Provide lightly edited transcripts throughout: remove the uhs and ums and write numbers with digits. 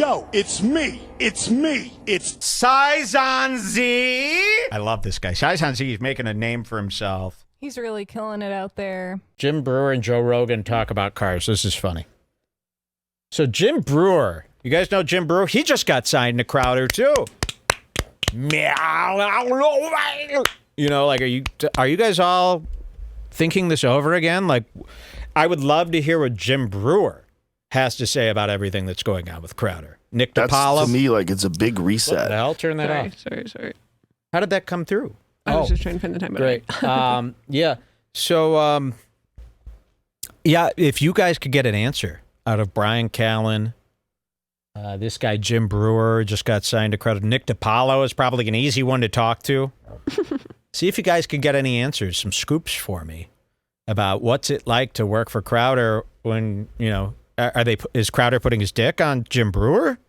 Yo, it's me. It's me. It's Saizan Z. I love this guy. Saizan Z is making a name for himself. He's really killing it out there. Jim Breuer and Joe Rogan talk about cars. This is funny. So Jim Breuer, you guys know Jim Breuer? He just got signed to Crowder too. You know, like, are you guys all thinking this over again? Like, I would love to hear what Jim Breuer has to say about everything that's going on with Crowder. Nick DiPaolo. That's, to me, like, it's a big reset. What the hell? Turn that off. Sorry. How did that come through? I was just trying to find the time. Great. Yeah. So, yeah, if you guys could get an answer out of Brian Callen, this guy Jim Breuer just got signed to Crowder. Nick DiPaolo is probably an easy one to talk to. See if you guys can get any answers, some scoops for me about what's it like to work for Crowder when, you know, is Crowder putting his dick on Jim Breuer?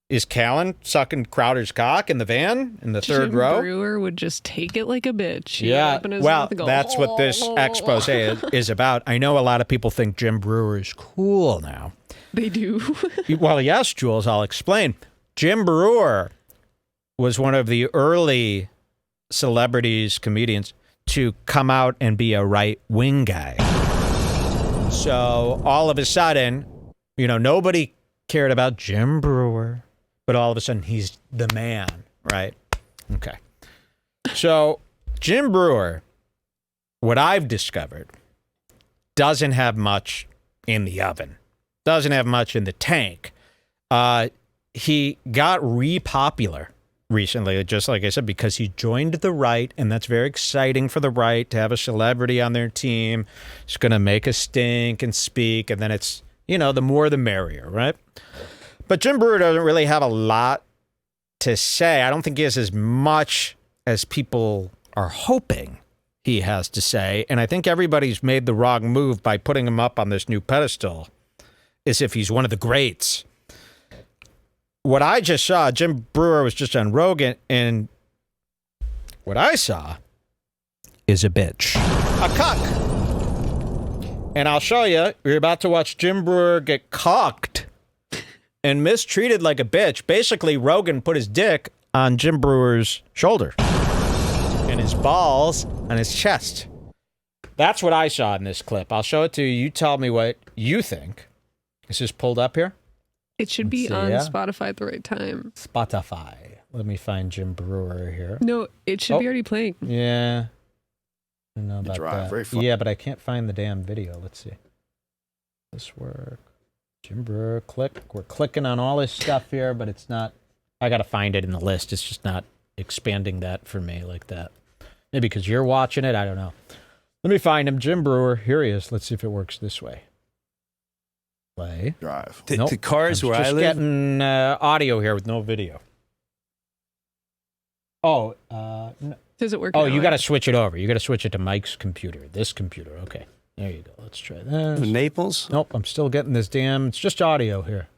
Is Callen sucking Crowder's cock in the van in the third row? Jim Breuer would just take it like a bitch. Yeah, well, that's what this expose is about. I know a lot of people think Jim Breuer is cool now. They do. Well, yes, Jules, I'll explain. Jim Breuer was one of the early celebrities, comedians, to come out and be a right-wing guy. So all of a sudden, you know, nobody cared about Jim Breuer, but all of a sudden he's the man, right? Okay. So Jim Breuer, what I've discovered, doesn't have much in the oven, doesn't have much in the tank. He got re-popular recently, just like I said, because he joined the right, and that's very exciting for the right to have a celebrity on their team. It's going to make a stink and speak, and then it's, you know, the more the merrier, right? But Jim Breuer doesn't really have a lot to say. I don't think he has as much as people are hoping he has to say, and I think everybody's made the wrong move by putting him up on this new pedestal as if he's one of the greats. What I just saw, Jim Breuer was just on Rogan, and what I saw is a bitch. A cuck. And I'll show you, you're about to watch Jim Breuer get cucked and mistreated like a bitch. Basically, Rogan put his dick on Jim Brewer's shoulder and his balls on his chest. That's what I saw in this clip. I'll show it to you. You tell me what you think. Is this pulled up here? It should be on Spotify at the right time. Spotify. Let me find Jim Breuer here. No, it should be already playing. Yeah. I don't know about that. Very fun. Yeah, but I can't find the damn video. Let's see. This work. Jim Breuer, click. We're clicking on all this stuff here, but it's not. I got to find it in the list. It's just not expanding that for me like that. Maybe because you're watching it. I don't know. Let me find him. Jim Breuer. Here he is. Let's see if it works this way. Play. Drive. Nope. The cars where I live. Just getting audio here with no video. Oh, no. Does it work? Oh, you got to switch it over. You got to switch it to Mike's computer. This computer. Okay. There you go. Let's try this. Naples? Nope. I'm still getting this damn. It's just audio here.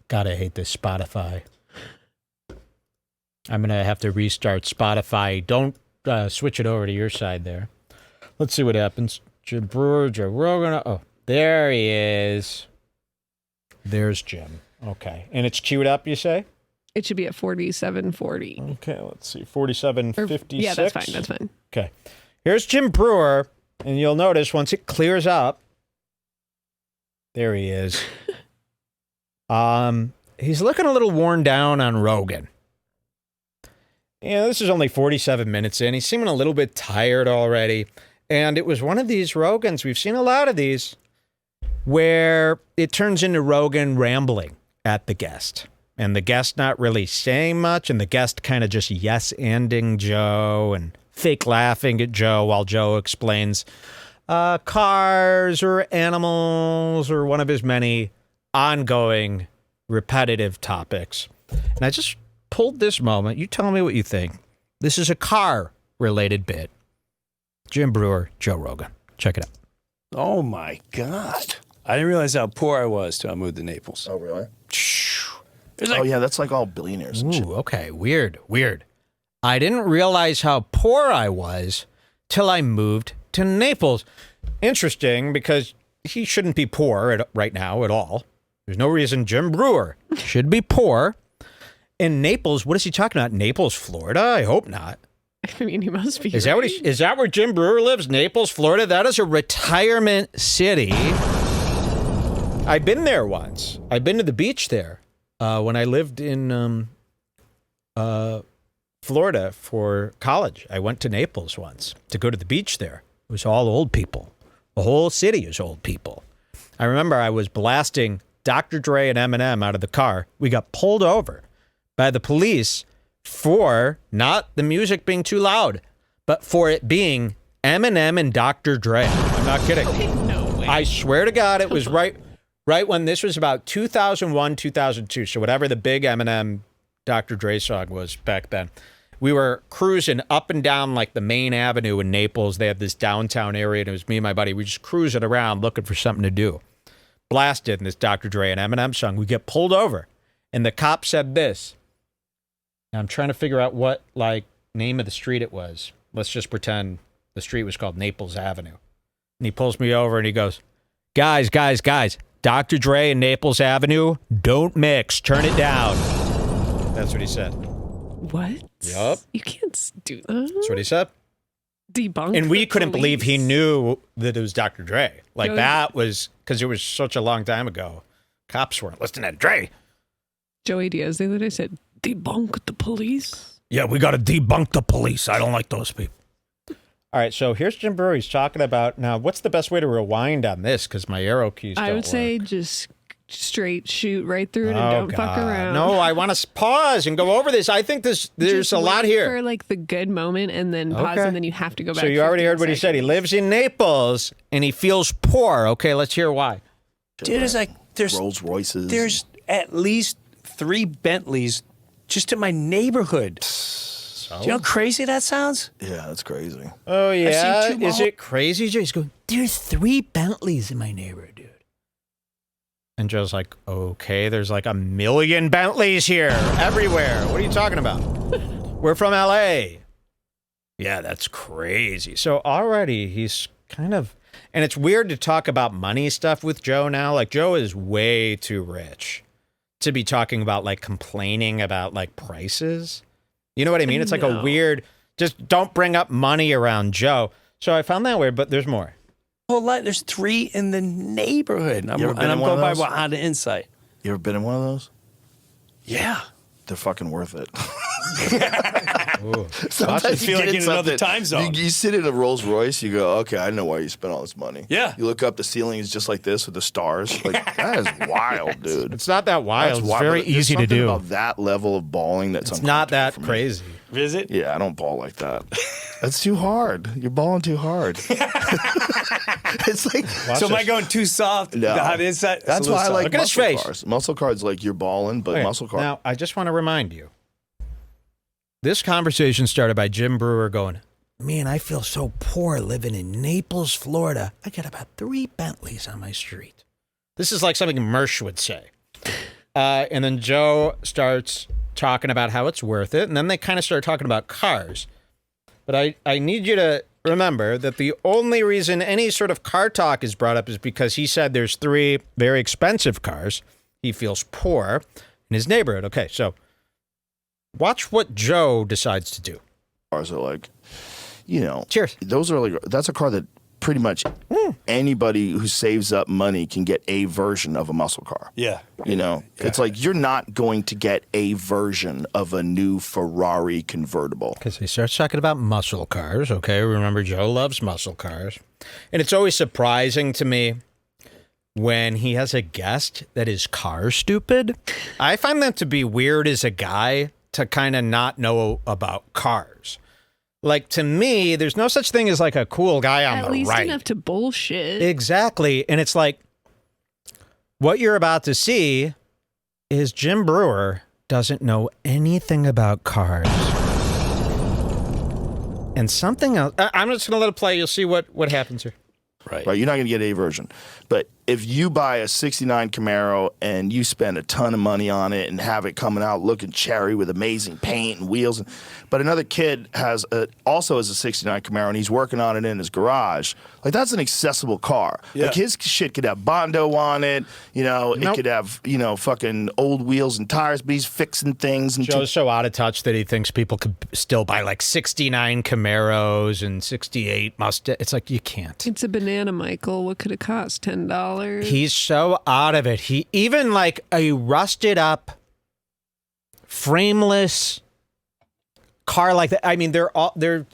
God, I hate this Spotify. I'm going to have to restart Spotify. Don't switch it over to your side there. Let's see what happens. Jim Breuer, Joe Rogan. Oh, there he is. There's Jim. Okay. And it's queued up, you say? It should be at 4740. Okay, let's see. 4756. Yeah, that's fine. That's fine. Okay. Here's Jim Breuer, and you'll notice once it clears up, there he is. He's looking a little worn down on Rogan. Yeah, this is only 47 minutes in. He's seeming a little bit tired already. And it was one of these Rogans. We've seen a lot of these where it turns into Rogan rambling at the guest. And the guest not really saying much, and the guest kind of just yes-anding Joe and fake laughing at Joe while Joe explains cars or animals or one of his many ongoing repetitive topics. And I just pulled this moment. You tell me what you think. This is a car-related bit. Jim Breuer, Joe Rogan. Check it out. Oh, my God. I didn't realize how poor I was till I moved to Naples. Oh, really? Like, oh, yeah, that's like all billionaires and shit. Ooh, okay, weird. I didn't realize how poor I was till I moved to Naples. Interesting, because he shouldn't be poor right now at all. There's no reason Jim Breuer should be poor. In Naples, what is he talking about? Naples, Florida? I hope not. I mean, he must be. Is that where Jim Breuer lives? Naples, Florida? That is a retirement city. I've been there once. I've been to the beach there when I lived in Florida for college. I went to Naples once to go to the beach there. It was all old people. The whole city is old people. I remember I was blasting Dr. Dre and Eminem out of the car. We got pulled over by the police for not the music being too loud, but for it being Eminem and Dr. Dre. I'm not kidding. No way. I swear to God, it was right when this was about 2001, 2002. So whatever the big Eminem Dr. Dre song was back then. We were cruising up and down like the main avenue in Naples. They had this downtown area, and it was me and my buddy. We just cruising around looking for something to do. Blasted in this Dr. Dre and Eminem song. We get pulled over, and the cop said this. Now, I'm trying to figure out what name of the street it was. Let's just pretend the street was called Naples Avenue. And he pulls me over and he goes, guys, Dr. Dre and Naples Avenue, don't mix. Turn it down. That's what he said. What? Yup. You can't do that. That's what he said. Debunk. And we the couldn't believe he police. knew that it was Dr. Dre. Joey- That was because it was such a long time ago. Cops weren't listening to Dre. Joey Diaz the other day said, debunk the police. Yeah, we got to debunk the police. I don't like those people. All right, so here's Jim Breuer. He's talking about, now, what's the best way to rewind on this? Because my arrow keys don't I would work. say just straight shoot right through it and Oh, don't fuck God. around. No, I want to pause and go over this. I think there's Just a lot wait here. for like the good moment and then pause Okay. and then you have to go back. So you already 15 heard what he said. He seconds. lives in Naples and he feels poor. Okay, let's hear why. Dude, it's like there's Rolls Royces. There's at least 3 Bentleys just in my neighborhood. Do you know how crazy that sounds? Yeah, that's crazy. Oh, yeah? seen two Is it crazy? He's going, there's 3 Bentleys in my neighborhood, dude. And Joe's like, okay, there's like 1 million Bentleys here, everywhere. What are you talking about? We're from L.A. Yeah, that's crazy. So already he's kind of, and it's weird to talk about money stuff with Joe now. Like, Joe is way too rich to be talking about, like, complaining about, like, prices. You know what I mean? It's like a weird, just don't bring up money around Joe. So I found that weird, but there's more. Whole lot. There's 3 in the neighborhood. You ever been in I'm one going of by those? Honda Insight. You ever been in one of those? Yeah. They're fucking worth it. Ooh. Sometimes I feel like get in another something- time zone. You sit in a Rolls Royce, you go, okay, I know why you spent all this money. Yeah. You look up, the ceiling is just like this with the stars. Like, that is wild, dude. It's not that wild. That's It's wild, very but there's easy to something do. about that level of balling that's It's not that uncomfortable for me. crazy. Is it? Yeah, I don't ball like that. That's too hard. You're balling too hard. It's like, So am I going too soft? No. The Honda Insight? It's a that's little why I soft. like Look at his muscle face. cars. Muscle cars, like you're balling, but Okay, muscle car. Now, I just want to remind you, this conversation started by Jim Breuer going, man, I feel so poor living in Naples, Florida. I got about 3 Bentleys on my street. This is like something Mersch would say. And then Joe starts talking about how it's worth it, and then they kind of start talking about cars. But I need you to remember that the only reason any sort of car talk is brought up is because he said there's 3 very expensive cars. He feels poor in his neighborhood. Okay, so watch what Joe decides to do. Cars are like, you know, Cheers. those are like, that's a car that pretty much anybody who saves up money can get a version of a muscle car. Yeah. You know, it's like you're not going to get a version of a new Ferrari convertible. Because he starts talking about muscle cars, okay? Remember, Joe loves muscle cars. And it's always surprising to me when he has a guest that is car stupid. I find that to be weird as a guy to kind of not know about cars. Like, to me, there's no such thing as like a cool guy on At the least right. enough to bullshit. Exactly. And it's like, what you're about to see is Jim Breuer doesn't know anything about cars. And something else, I'm just going to let it play. You'll see what happens here. Right. Right? You're not going to get a version. But if you buy a 69 Camaro and you spend a ton of money on it and have it coming out looking cherry with amazing paint and wheels, but another kid also has a 69 Camaro and he's working on it in his garage, like that's an accessible car. Yeah. Like his shit could have Bondo on it, it could have, fucking old wheels and tires, but he's fixing things. And Joe's so out of touch that he thinks people could still buy like 69 Camaros and 68 Mustang. It's like, you can't. It's a banana, Michael. What could it cost? $10? He's so out of it. He even like a rusted up, frameless car like that. I mean, they're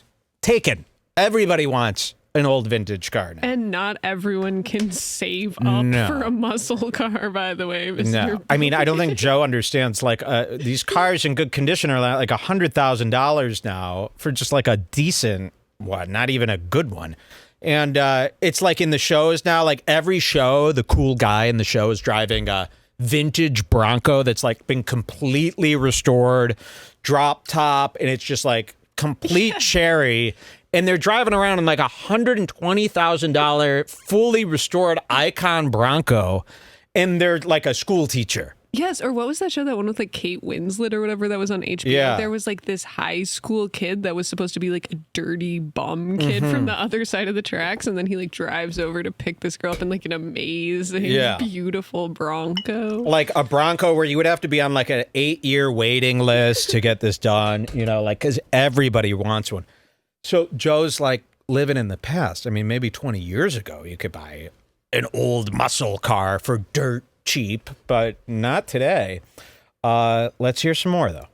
taken. Everybody wants an old vintage car now. And not everyone can save up for a muscle car, by the way. Mr. No, I mean, I don't think Joe understands. Like these cars in good condition are like $100,000 now for just like a decent one, not even a good one. And it's like in the shows now, like every show, the cool guy in the show is driving a vintage Bronco that's like been completely restored, drop top, and it's just like complete cherry. And they're driving around in like $120,000 fully restored Icon Bronco, and they're like a school teacher. Yes, or what was that show, that one with like Kate Winslet or whatever that was on HBO? Yeah. There was like this high school kid that was supposed to be like a dirty bum kid from the other side of the tracks, and then he like drives over to pick this girl up in like an amazing, beautiful Bronco. Like a Bronco where you would have to be on like an 8-year waiting list to get this done, like because everybody wants one. So Joe's like living in the past. I mean, maybe 20 years ago, you could buy an old muscle car for dirt cheap, but not today. Let's hear some more, though.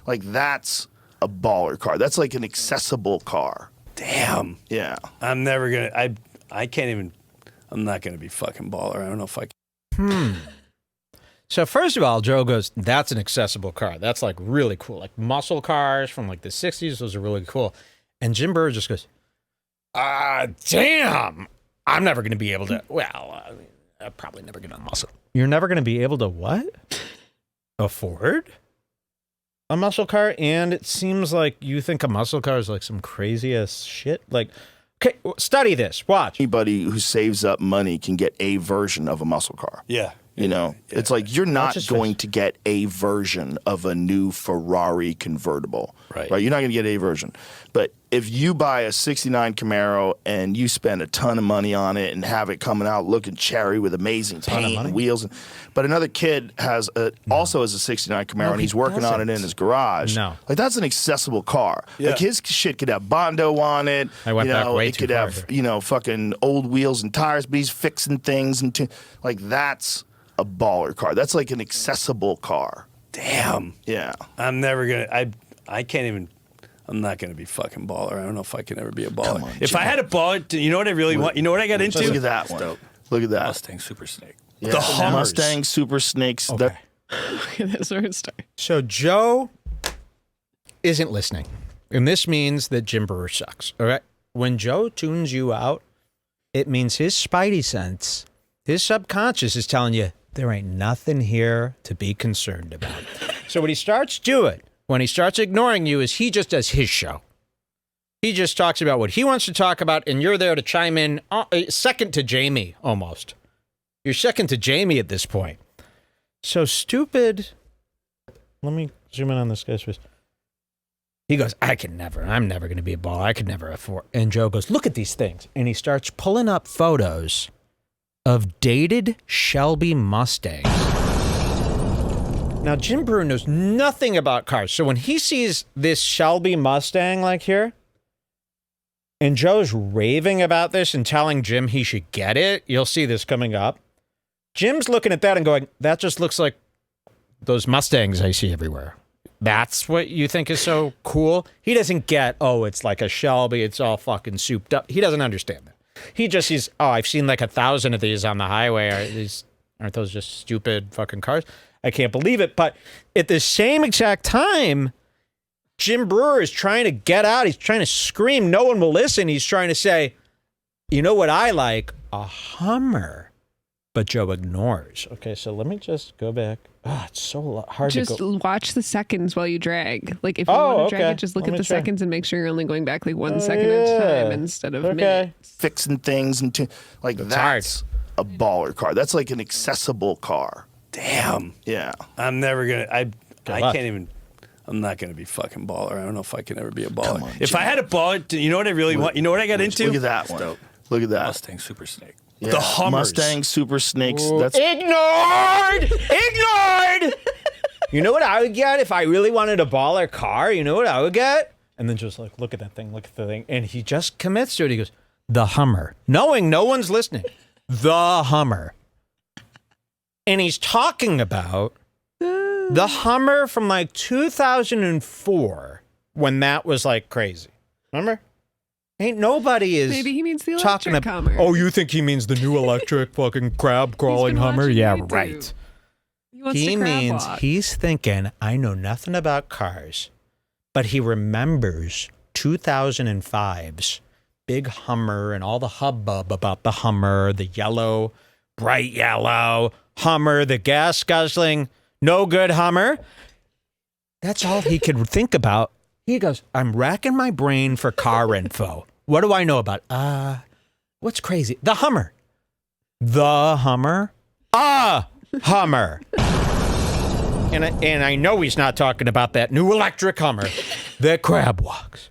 Like, that's a baller car. That's like an accessible car. Damn. Yeah. I'm never going to, I can't even, I'm not going to be fucking baller. I don't know if I can. So first of all, Joe goes, that's an accessible car. That's like really cool. Like muscle cars from like the 60s, those are really cool. And Jim Breuer just goes, damn, I'm never going to be able to, I'm probably never going to muscle. You're never going to be able to what? Afford a muscle car? And it seems like you think a muscle car is like some crazy ass shit. Like, okay, study this. Watch. Anybody who saves up money can get a version of a muscle car. Yeah. It's like you're not going to get a version of a new Ferrari convertible. Right? You're not going to get a version. But if you buy a 69 Camaro and you spend a ton of money on it and have it coming out looking cherry with amazing paint and wheels, but another kid also has a 69 Camaro and he's working on it in his garage. No. Like that's an accessible car. Yeah. Like his shit could have Bondo on it. I went back way it too could far have, here. fucking old wheels and tires, but he's fixing things like that's a baller car. That's like an accessible car. Damn. Yeah. I'm never going to, I can't even, I'm not going to be fucking baller. I don't know if I can ever be a baller. Come on, if Jim. I had a baller, you know what I really want? You know what I got into? Look at that one. Look at that. Mustang Super Snake. Yeah. The Hummers. Mustang Super Snakes. Okay. That's where it starts. So Joe isn't listening. And this means that Jim Breuer sucks. All right. When Joe tunes you out, it means his spidey sense, his subconscious is telling you there ain't nothing here to be concerned about. So what he starts doing, when he starts ignoring you, is he just does his show. He just talks about what he wants to talk about, and you're there to chime in second to Jamie, almost. You're second to Jamie at this point. So stupid. Let me zoom in on this guy's face. He goes, I'm never going to be a baller. I could never afford. And Joe goes, look at these things. And he starts pulling up photos of dated Shelby Mustangs. Now, Jim Breuer knows nothing about cars. So when he sees this Shelby Mustang like here, and Joe's raving about this and telling Jim he should get it, you'll see this coming up. Jim's looking at that and going, that just looks like those Mustangs I see everywhere. That's what you think is so cool? He doesn't get, it's like a Shelby, it's all fucking souped up. He doesn't understand that. He just sees, I've seen like 1,000 of these on the highway. Aren't those just stupid fucking cars? I can't believe it. But at the same exact time, Jim Breuer is trying to get out. He's trying to scream. No one will listen. He's trying to say, you know what I like? A Hummer. But Joe ignores. Okay, so let me just go back. It's so hard to go. Just watch the seconds while you drag. Like if you want to drag it, just look at the seconds and make sure you're only going back like 1 second at a time instead of minutes. Fixing things that's hard. a baller car. That's like an accessible car. Damn. Yeah. I'm never going to. I luck. can't even. I'm not going to be fucking baller. I don't know if I can ever be a baller. on, if Jim. I had a baller, you know what I really want? You know what I got into? Look at that one. Look at that. Mustang Super Snake. Yeah. The Hummers. Mustang Super Snakes. Ooh. That's Ignored! You know what I would get if I really wanted a baller car? You know what I would get? And then just like, look at that thing, look at the thing. And he just commits to it. He goes, the Hummer. Knowing no one's listening. The Hummer. And he's talking about the Hummer from like 2004 when that was like crazy. Remember? Ain't nobody is Maybe he means the talking electric about. Hummer. Oh, you think he means the new electric fucking crab crawling been Hummer? watching Yeah, YouTube. right. He wants He to crab means walk. he's thinking, I know nothing about cars, but he remembers 2005's big Hummer and all the hubbub about the Hummer, the yellow, bright yellow Hummer, the gas guzzling, no good Hummer. That's all he could think about. He goes, I'm racking my brain for car info. What do I know about? What's crazy? The Hummer. The Hummer? Hummer. And I know he's not talking about that new electric Hummer that crab walks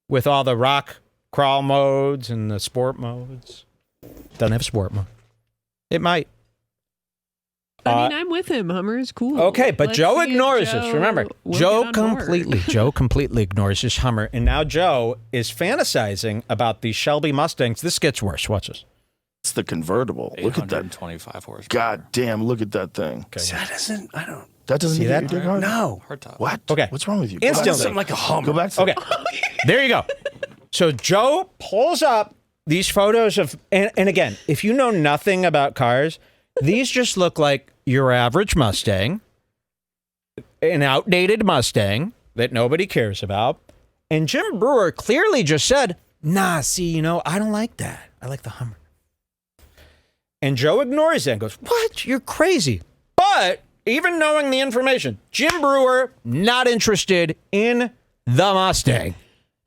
with all the rock crawl modes and the sport modes. Doesn't have sport mode. It might. I mean, I'm with him. Hummer is cool. Okay, but Let's Joe see if ignores this. Joe Remember, will Joe get on board. completely ignores his Hummer. And now Joe is fantasizing about the Shelby Mustangs. This gets worse. Watch this. It's the convertible. Look at that. 825 horsepower. God damn, look at that thing. See, that doesn't. I don't. That doesn't See get that? your dick hard? No. Hardtop. What? Okay. What's wrong with you? Instantly. Something like a Hummer. Go back to Okay, there you go. So Joe pulls up these photos of, and again, if you know nothing about cars, these just look like your average Mustang, an outdated Mustang that nobody cares about. And Jim Breuer clearly just said, nah, see, you know, I don't like that. I like the Hummer. And Joe ignores that and goes, what? You're crazy. But even knowing the information, Jim Breuer, not interested in the Mustang.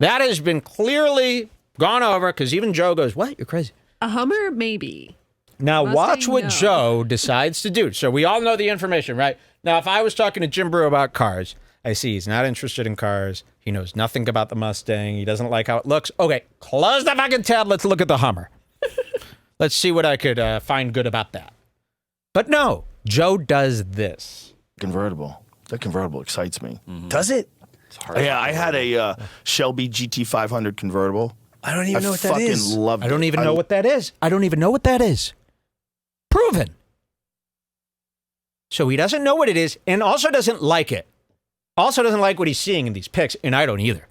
That has been clearly gone over because even Joe goes, what? You're crazy. A Hummer, maybe. Now, Mustang, watch what no. Joe decides to do. So we all know the information, right? Now, if I was talking to Jim Breuer about cars, I see he's not interested in cars. He knows nothing about the Mustang. He doesn't like how it looks. Okay, close the fucking tab. Let's look at the Hummer. Let's see what I could find good about that. But no, Joe does this. Convertible. That convertible excites me. Does it? Yeah, I had a Shelby GT500 convertible. I don't even know what that fucking is. loved I don't it. even know what that is. I don't even know what that is. Proven. So he doesn't know what it is and also doesn't like it. Also doesn't like what he's seeing in these pics, and I don't either.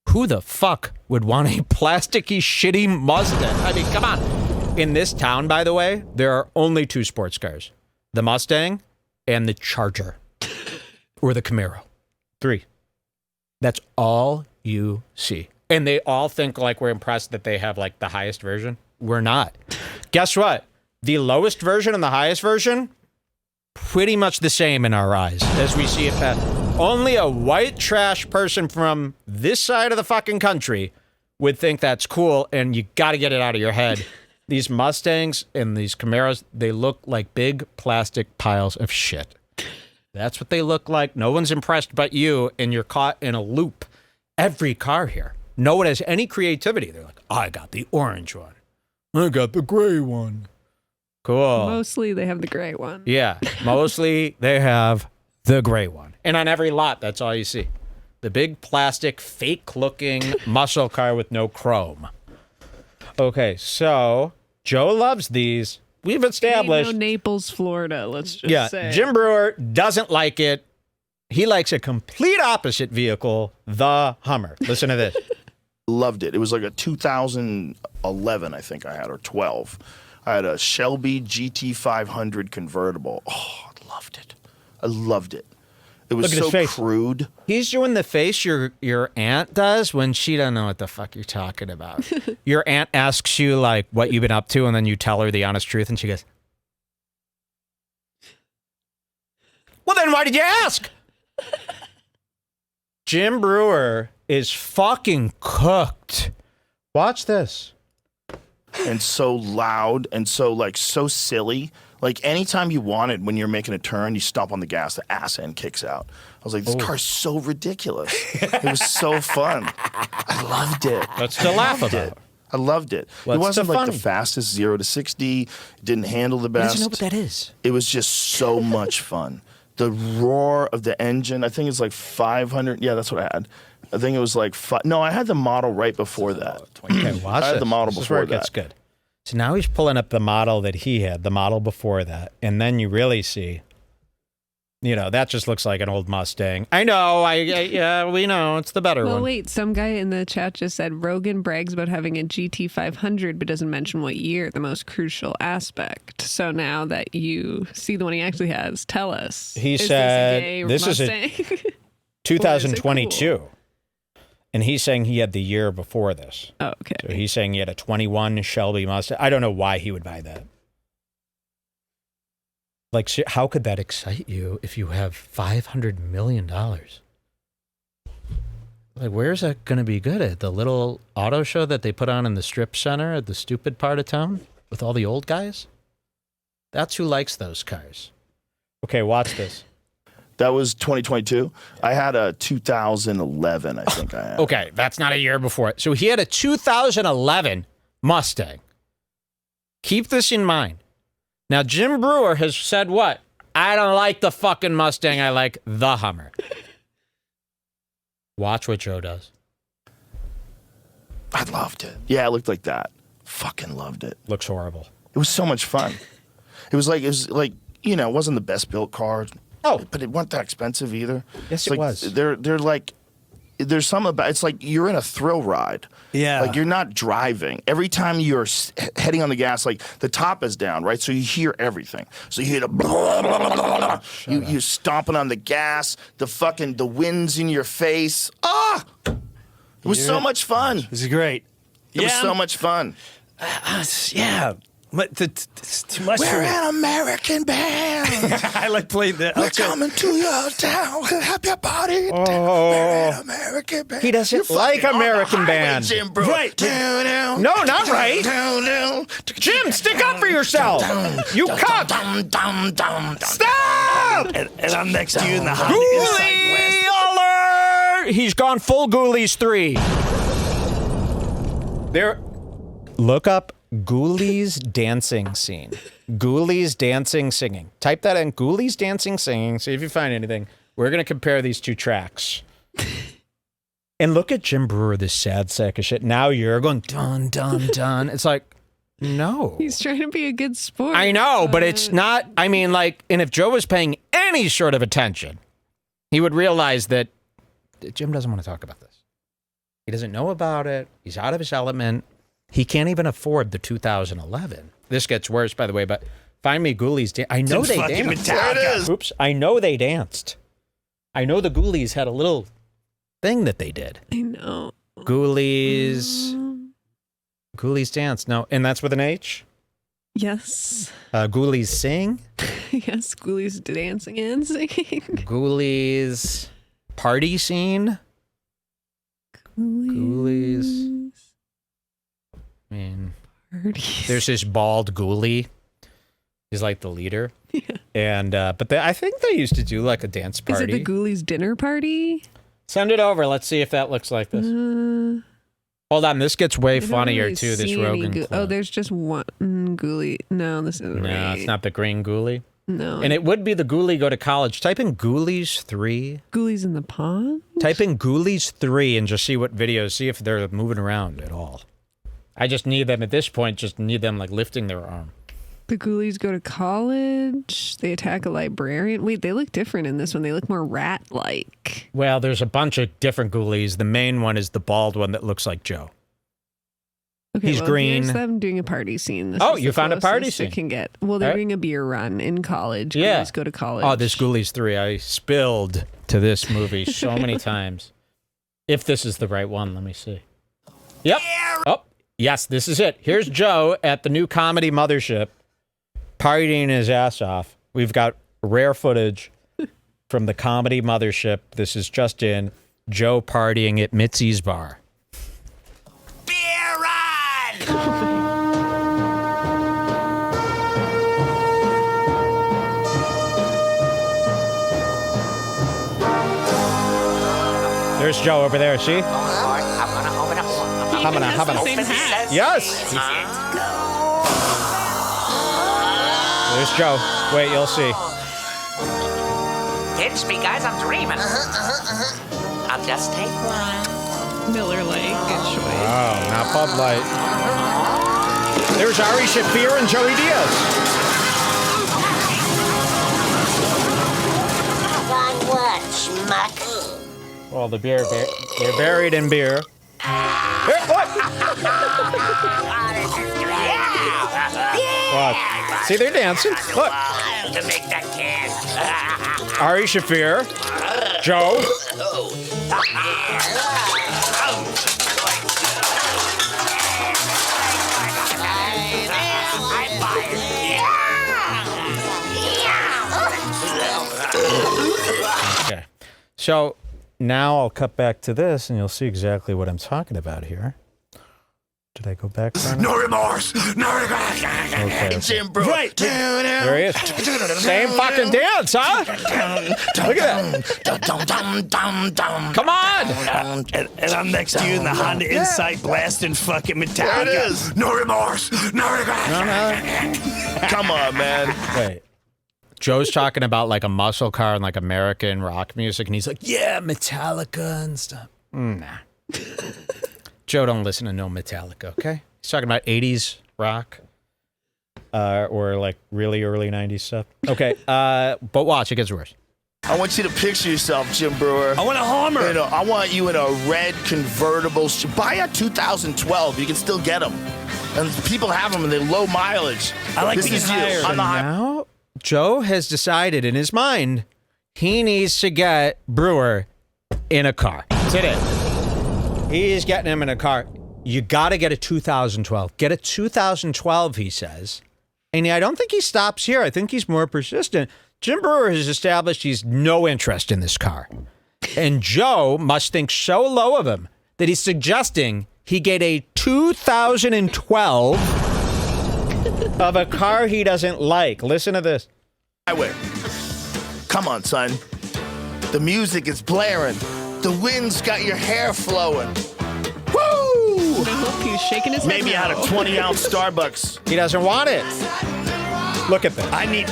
Who the fuck would want a plasticky, shitty Mustang? I mean, come on. In this town, by the way, there are only two sports cars. The Mustang and the Charger. Or the Camaro. 3. That's all you see. And they all think like we're impressed that they have like the highest version. We're not. Guess what? The lowest version and the highest version, pretty much the same in our eyes as we see it pass. Only a white trash person from this side of the fucking country would think that's cool, and you got to get it out of your head. These Mustangs and these Camaros, they look like big plastic piles of shit. That's what they look like. No one's impressed but you, and you're caught in a loop. Every car here. No one has any creativity. They're like, I got the orange one. I got the gray one. Cool. Mostly they have the gray one. Yeah, mostly they have the gray one. And on every lot, that's all you see. The big plastic, fake-looking muscle car with no chrome. Okay, so Joe loves these. We've established. Ain't no Naples, Florida, let's just say. Jim Breuer doesn't like it. He likes a complete opposite vehicle, the Hummer. Listen to this. Loved it. It was like a 2011, I think I had, or 12. I had a Shelby GT500 convertible. Oh, I loved it. I loved it. It was Look at his so face. crude. He's doing the face your aunt does when she doesn't know what the fuck you're talking about. Your aunt asks you like what you've been up to, and then you tell her the honest truth, and she goes, well, then why did you ask? Jim Breuer is fucking cooked. Watch this. and so loud and so silly. Like anytime you wanted, when you're making a turn, you stomp on the gas, the ass end kicks out. I was like, this car's so ridiculous. It was so fun. I loved it. That's to laugh about. I loved it. Well, it wasn't like the fastest 0 to 60. It didn't handle the best. Doesn't know what that is. It was just so much fun. The roar of the engine, I think it's like 500. Yeah, that's what I had. I think it was like no, I had the model right before that. Okay, watch I had the model this before is where it gets good. So now he's pulling up the model that he had, the model before that, and then you really see, that just looks like an old Mustang. I know, yeah, we know, it's the better one. Well, wait, some guy in the chat just said Rogan brags about having a GT500, but doesn't mention what year, the most crucial aspect. So now that you see the one he actually has, tell us. He said, this is a 2022. Cool? And he's saying he had the year before this. Oh, okay. So he's saying he had a 21 Shelby Mustang. I don't know why he would buy that. Like, how could that excite you if you have $500 million? Like, where's that going to be good at? The little auto show that they put on in the strip center at the stupid part of town with all the old guys? That's who likes those cars. Okay, watch this. That was 2022. I had a 2011, I think I had. Okay, that's not a year before it. So he had a 2011 Mustang. Keep this in mind. Now, Jim Breuer has said what? I don't like the fucking Mustang. I like the Hummer. Watch what Joe does. I loved it. Yeah, it looked like that. Fucking loved it. Looks horrible. It was so much fun. It was like, it wasn't the best built car. Oh, but it wasn't that expensive either. Yes, it was. They're like, there's something about it's like you're in a thrill ride. Yeah. Like you're not driving. Every time you're heading on the gas, like the top is down, right? So you hear everything. So you hear the blah, blah, blah, blah. You stomping on the gas, the wind's in your face. Ah! It was so much fun. This is great. It was so much fun. Yeah. But it's too much. We're an American band. I like playing that. We're coming to your town. Happy party. Oh. We're an American band. He doesn't like American band. Jim Breuer. Right. No, not right. Jim, stick up for yourself. You cuck. Stop. And I'm next to you in the hot Ghoulie alert. He's gone full Ghoulies 3. Look up Ghoulies dancing scene. Ghoulies dancing singing. Type that in. Ghoulies dancing singing. See if you find anything. We're going to compare these two tracks. And look at Jim Breuer, this sad sack of shit. Now you're going dun dun dun. It's like, no. He's trying to be a good sport. I know, but it's not. I mean, like, and if Joe was paying any sort of attention, he would realize that Jim doesn't want to talk about this. He doesn't know about it. He's out of his element. He can't even afford the 2011. This gets worse, by the way, but find me Ghoulies. I know they danced. There it is. Oops. I know they danced. I know the Ghoulies had a little thing that they did. I know. Ghoulies. Ghoulies dance. No, and that's with an H? Yes. Ghoulies sing? Yes, Ghoulies dancing and singing. Ghoulies party scene? Ghoulies. I mean, there's this bald ghoulie. He's like the leader. Yeah. And, but I think they used to do like a dance party. Is it the Ghoulies dinner party? Send it over. Let's see if that looks like this. Hold on. This gets way funnier really too, this Rogan clip. Oh, there's just one ghoulie. No, this isn't right. No, it's not the green ghoulie. No. And it would be the ghoulie go to college. Type in Ghoulies 3. Ghoulies in the pond? Type in Ghoulies 3 and just see what videos, see if they're moving around at all. I just need them at this point, just need them like lifting their arm. The Ghoulies go to college. They attack a librarian. Wait, they look different in this one. They look more rat-like. Well, there's a bunch of different Ghoulies. The main one is the bald one that looks like Joe. Okay, he's green. Here's them doing a party scene. This you found a party scene. Can get. Well, they're doing a beer run in college. Yeah. Ghoulies go to college. Oh, this Ghoulies 3. I spilled to this movie so many times. If this is the right one, let me see. Yep. Oh, yes, this is it. Here's Joe at the new comedy mothership, partying his ass off. We've got rare footage from the comedy mothership. This is just in. Joe partying at Mitzi's bar. Beer run! There's Joe over there. See? I'm gonna open up. I'm gonna. Same hat. Yes. There's Joe. Wait, you'll see. Didn't speak, guys. I'm dreaming. I'll just take one. Miller Lite. Good choice. Oh, not Bud Light. There's Ari Shaffir and Joey Diaz. On what, schmuck? Well, the beer, they're buried in beer. Here, what? What? See, they're dancing. Look. To make that can. Ari Shaffir, Joe. Okay. So now I'll cut back to this and you'll see exactly what I'm talking about here. Did I go back? No remorse, no regret. Okay. Jim Breuer. Right. There he is. Same fucking dance, huh? Look at that. Come on. And I'm next to you in the Honda Insight blasting fucking Metallica. There it is. No remorse, no regret. Come on, man. Wait. Joe's talking about like a muscle car and like American rock music, and he's like, yeah, Metallica and stuff. Nah. Joe don't listen to no Metallica, okay? He's talking about 80s rock or like really early 90s stuff. Okay, but watch, it gets worse. I want you to picture yourself, Jim Breuer. I want a Hummer. You know, I want you in a red convertible. Buy a 2012. You can still get them. And people have them and they're low mileage. I like this being is higher. you. I'm the high. Now, Joe has decided in his mind he needs to get Breuer in a car. That's it. He's getting him in a car. You got to get a 2012. Get a 2012, he says. And I don't think he stops here. I think he's more persistent. Jim Breuer has established he's no interest in this car. And Joe must think so low of him that he's suggesting he get a 2012 of a car he doesn't like. Listen to this. Highway. Come on, son. The music is blaring. The wind's got your hair flowing. Woo! Look, he's shaking his head. Maybe out of 20-ounce Starbucks. He doesn't want it. Look at that. I need.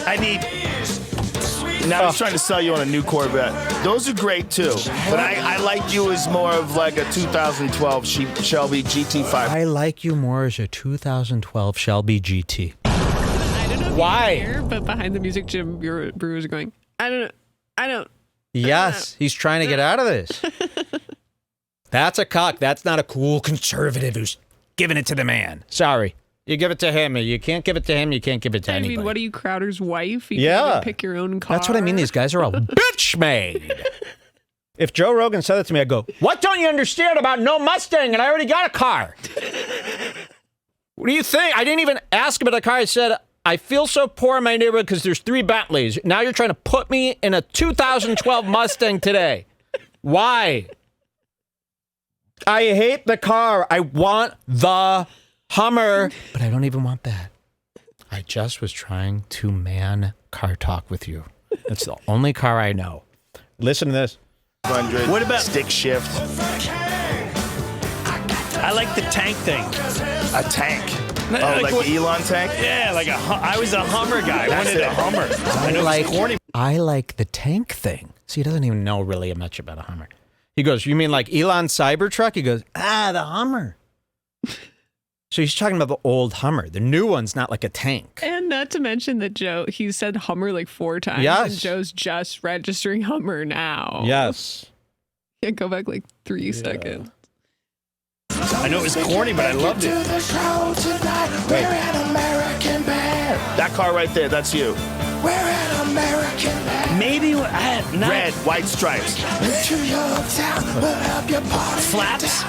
Now he's trying to sell you on a new Corvette. Those are great too, but I like you as more of like a 2012 Shelby GT5. I like you more as a 2012 Shelby GT. I don't know if Why? you can hear, but behind the music, Jim Breuer's going, I don't know. Yes, he's trying to get out of this. That's a cock. That's not a cool conservative who's giving it to the man. Sorry. You give it to him. You can't give it to him. You can't give it to anybody. I mean, what are you, Crowder's wife? You Yeah. can't even pick your own car. That's what I mean. These guys are all bitch made. If Joe Rogan said that to me, I'd go, what don't you understand about no Mustang? And I already got a car. What do you think? I didn't even ask about the car. I said, I feel so poor in my neighborhood because there's 3 Bentleys. Now you're trying to put me in a 2012 Mustang today. Why? I hate the car. I want the Hummer, but I don't even want that. I just was trying to man car talk with you. It's the only car I know. Listen to this. 100. What about- stick shift? I like the tank thing. A tank. No, Oh, like what- the Elon tank? Yeah, like I was a Hummer guy. I That's wanted it. a Hummer. I know it's corny. I like the tank thing. See, he doesn't even know really much about a Hummer. He goes, you mean like Elon Cybertruck? He goes, the Hummer. So he's talking about the old Hummer. The new one's not like a tank. And not to mention that Joe, he said Hummer like 4 times. Yes. And Joe's just registering Hummer now. Yes. Yeah, go back like 3 seconds. I know it was corny, but I loved it. That car right there, that's you. Maybe Red, white stripes. flaps.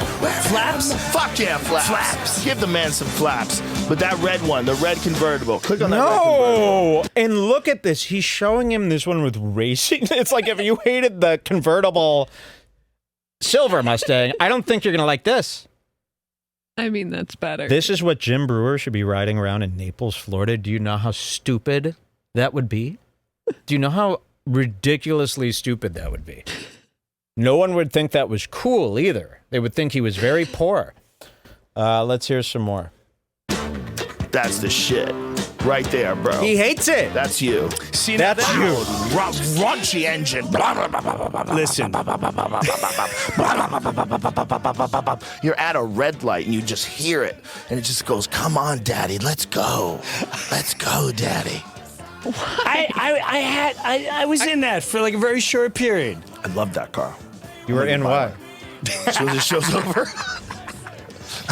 Flaps. Fuck yeah, flaps. Give the man some flaps. But that red one, the red convertible. Click on that red convertible. No! And look at this. He's showing him this one with racing. It's like if you hated the convertible silver Mustang, I don't think you're going to like this. I mean, that's better. This is what Jim Breuer should be riding around in Naples, Florida. Do you know how stupid that would be? Do you know how ridiculously stupid that would be? No one would think that was cool either. They would think he was very poor. Let's hear some more. That's the shit. Right there, bro. He hates it. That's you. See, That's you. Raunchy engine. Listen. You're at a red light and you just hear it. And it just goes, come on, Daddy, let's go. Let's go, Daddy. I was in that for like a very short period. I love that car. You were in what? As soon as the show's over.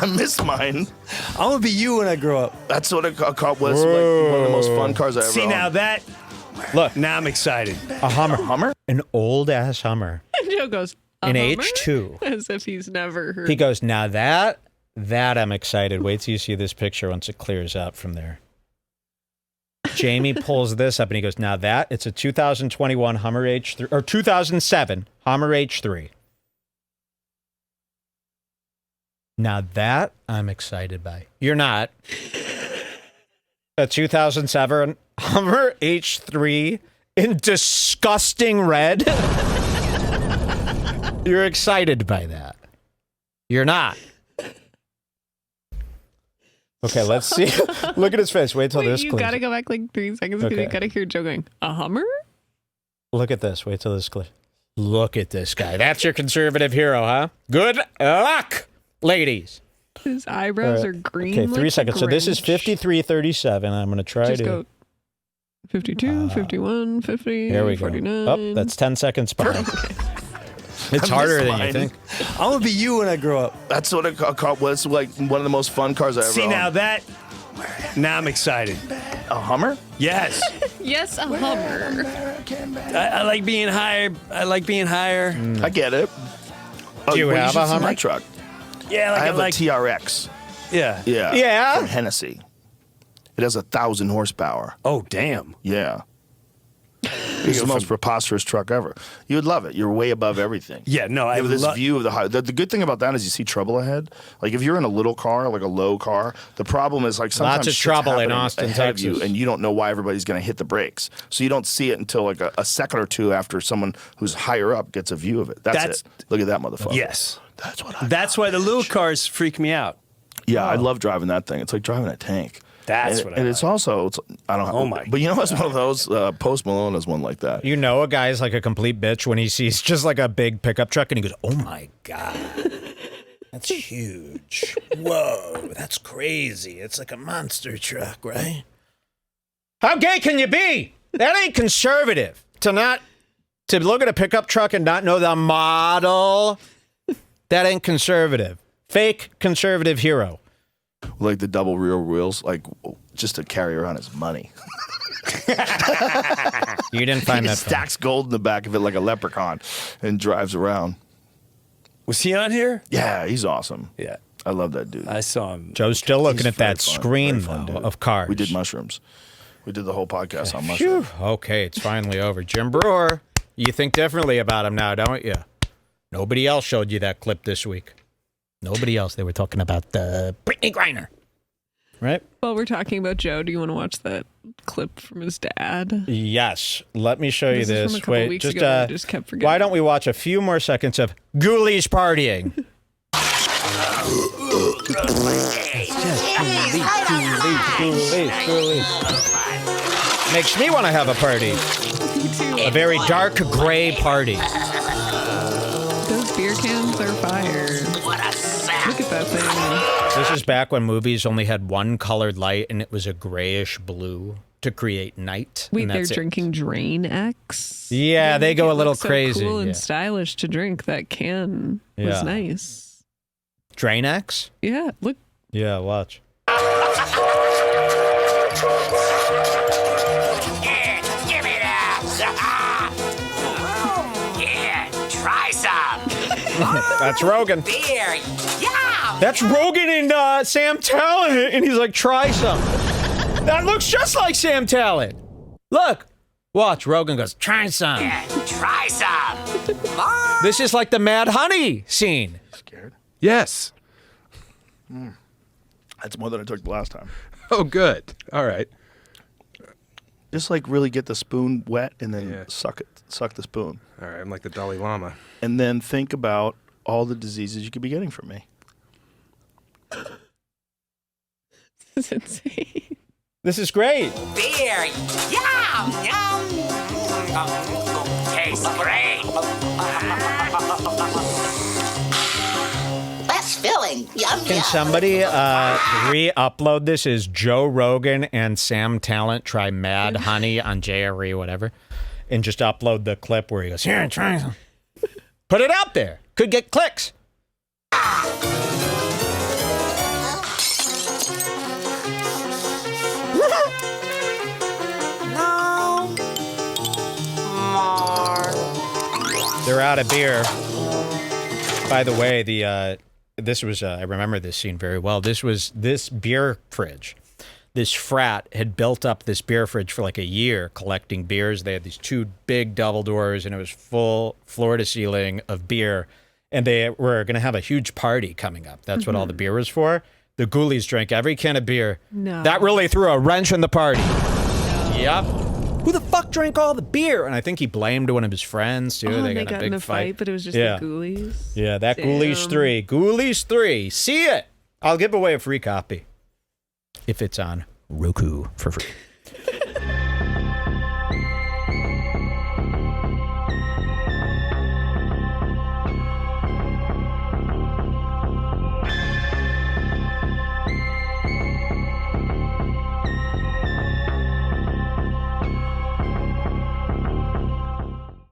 I miss mine. I'm gonna be you when I grow up. That's what a car was. Like, one of the most fun cars I ever See, owned. now that. Look. Now I'm excited. A Hummer. Hummer? An old-ass Hummer. And Joe goes, In Hummer? H2. As if he's never heard. He goes, now that I'm excited. Wait till you see this picture once it clears up from there. Jamie pulls this up and he goes, now that, it's a 2021 Hummer H3, or 2007 Hummer H3. Now that I'm excited by. You're not. A 2007 Hummer H3 in disgusting red. You're excited by that. You're not. Okay, let's see. Look at his face. Wait till this You clears. gotta go back like 3 seconds because Okay. you gotta hear Joe going, a Hummer? Look at this. Wait till this clears. Look at this guy. That's your conservative hero, huh? Good luck, ladies. His eyebrows are green. Okay, like 3 the seconds. So this is Grinch. 5337. I'm going to try Just to. go 52, 51, 50, Here we go. 49. Oh, that's 10 seconds behind. It's harder than you think. I'm gonna be you when I grow up. That's what a car was. Like one of the most fun cars I ever See, owned. now that. Now I'm excited. A Hummer? Yes. Yes, a Hummer. I like being higher. I like being higher. I get it. Oh, Do you have should a see Hummer? my truck. Yeah, like I have like a TRX. Yeah. Yeah. Yeah? From Hennessy. It has 1,000 horsepower. Oh damn. Yeah. It's the most preposterous truck ever. You would love it. You're way above everything. Yeah. No, You I have this love. view of the high. The good thing about that is you see trouble ahead. Like if you're in a little car, like a low car, the problem is like sometimes Lots of shit's trouble in happening Austin, ahead of Texas. you, and you don't know why everybody's going to hit the brakes. So you don't see it until like a second or two after someone who's higher up gets a view of it. That's it. Look at that motherfucker. Yes. That's what I. That's why the little cars freak me out. Yeah, I love driving that thing. It's like driving a tank. That's and, what I and like. it's also I don't know. Oh my But you know, it's one of those. Post Malone is one like that. You know, a guy's like a complete bitch when he sees just like a big pickup truck and he goes, oh my God. That's huge. Whoa, that's crazy. It's like a monster truck, right? How gay can you be? That ain't conservative. To look at a pickup truck and not know the model, that ain't conservative. Fake conservative hero. Like the double rear wheels, like just to carry around his money. You didn't find He that stacks gold in the back of it like a leprechaun and drives around. Was he on here? Yeah, he's awesome. Yeah. I love that dude. I saw him. Joe's still looking He's at that very fun, screen, very fun though, dude. of cars. We did mushrooms. We did the whole podcast on Phew. mushrooms. Okay, it's finally over. Jim Breuer, you think differently about him now, don't you? Nobody else showed you that clip this week. Nobody else. They were talking about Brittany Griner. Right? While we're talking about Joe, do you want to watch that clip from his dad? Yes. Let me show you This is this. from a couple Wait, weeks just, ago, and I just kept forgetting. why don't we watch a few more seconds of Ghoulies partying? Ghoulies. Makes me want to have a party. A very dark gray party. Those beer cans are fire. Look at that thing. This is back when movies only had one colored light and it was a grayish blue to create night. Wait, and they're that's it. drinking Drain X? Yeah, they go a little so crazy. Cool yeah. and stylish to drink. That can was Yeah. nice. Drainax? Yeah, look. Yeah, watch. Yeah, give me that. Yeah, try some. That's Rogan. Beer. Yeah. That's Rogan and Sam Talent. And he's like, try some. That looks just like Sam Talent. Look. Watch. Rogan goes, try some. Yeah, try some. Mom. This is like the Mad Honey scene. Scared? Yes. That's more than I took the last time. Oh, good. All right. Just like really get the spoon wet and then suck it. Suck the spoon. All right, I'm like the Dalai Lama. And then think about all the diseases you could be getting from me. This is insane. This is great. Beer. Yum, yum. Tastes great. That's filling. Yum, Can yum. somebody re-upload this as Joe Rogan and Sam Talent try Mad Honey on JRE, whatever, and just upload the clip where he goes, here, try some. Put it out there. Could get clicks. No more. They're out of beer. By the way, this was I remember this scene very well. This beer fridge. This frat had built up this beer fridge for like a year collecting beers. They had these 2 big double doors, and it was full floor to ceiling of beer. And they were going to have a huge party coming up. That's what all the beer was for. The ghoulies drank every can of beer. No. That really threw a wrench in the party. Yep. Who the fuck drank all the beer? And I think he blamed one of his friends, too. Oh, they they got got a in big a fight, but it was just Yeah. the ghoulies. Yeah, that Damn. Ghoulies 3. Ghoulies 3. See it. I'll give away a free copy if it's on Roku for free.